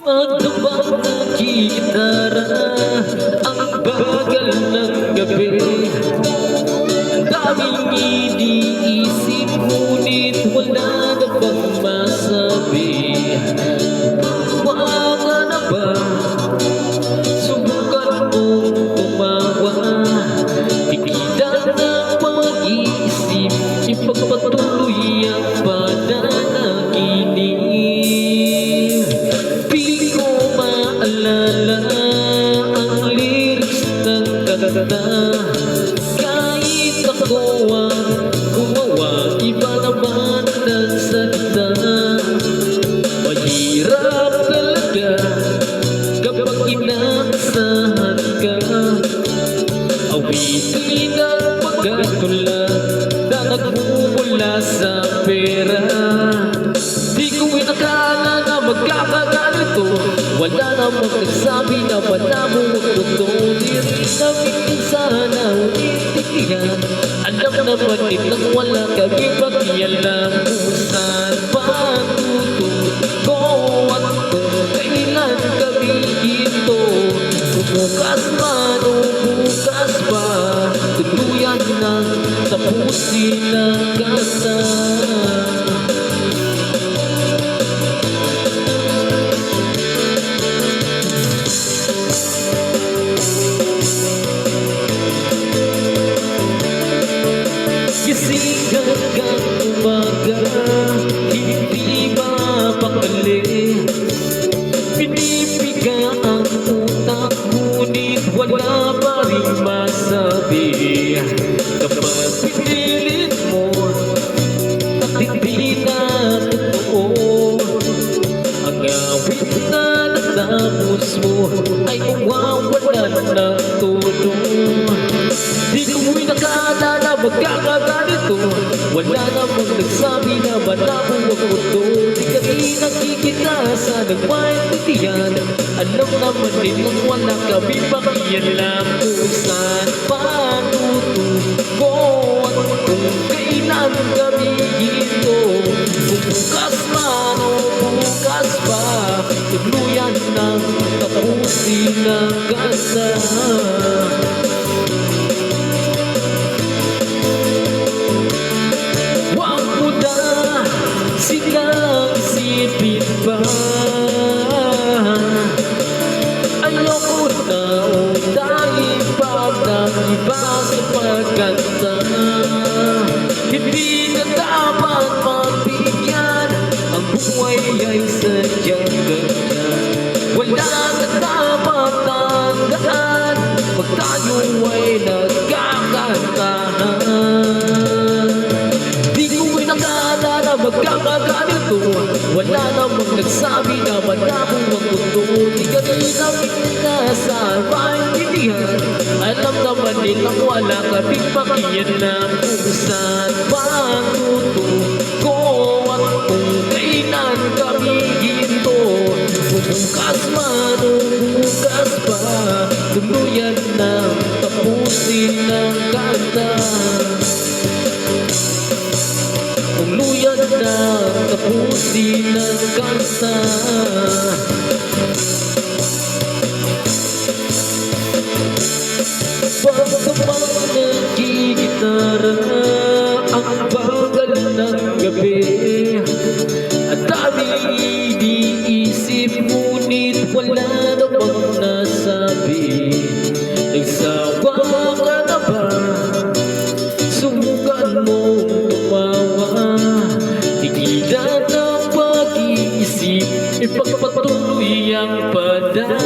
Magdabang ng gitara, ang bagal ng gabi. Ang daming iniisip, ngunit wala na bang masabi. Wala na ba? Subukan mong tumawa. Tigilan ng pag-iisip, ipagpatuloy ang pananaginip. Di ko maalala ang lyrics ng kanta. Kahit ako ang gumawa, iba naman ang salita. Mahirap talaga kapag inaasahan ka. Awitin ang pagkatulad na nagmumula sa pera. Di ko inakala na magkakaganito. Wala namang nagsabi na malabo magtotoo. Di rin namin sana ulitin. Alam naman nilang wala kami pakialam kung saan patutuko at kung kailan kami ito. Bukas man o bukas pa, tuluyan ng tapusin ang kanta. Gising hanggang umaga, hindi mapakali. Pinipiga ang utak, ngunit wala pa rin masabi. Kapag pinilit mo at hindi na totoo, ang awit na natapos mo ay mawawalan ng tulong. Di ko inakala na magkakaganito. Wala namang nagsabi na malabo ang mundo. Di kami nakikita sa nagmaintindihan. Alam naman nilang wala kami pakialam kung saan patutuko at kung kailan kami ito. Bukas man o bukas pa, tuluyan ng tapusin ang kanta. Silang isipin pa, ayoko na o dahil pag nag-iba sa pagkanta. Hindi na dapat magbigyan, ang buhay ay sadyang ganyan. Wala na dapat tanggaan pag tayo ay nagkakantahan. Di ko inakala na magkakaganito. Wala namang nagsabi na malabo ang mundo. Di kami nakikita sa maintindihan. Alam naman nilang wala kaming pakialam kung saan patutuko at kung kailan kami ito. Bukas man o bukas pa, tuluyan ng tapusin ang kanta. Tuluyan na tapusin ang kanta. Pagkabang nagigitara, ang bagal ng gabi. At daming iniisip, ngunit wala namang nasabi. Nagsawa ka na ba? Subukan mong tumawa. Tigilan ng pag-iisip, ipagpatuloy ang pananaginip.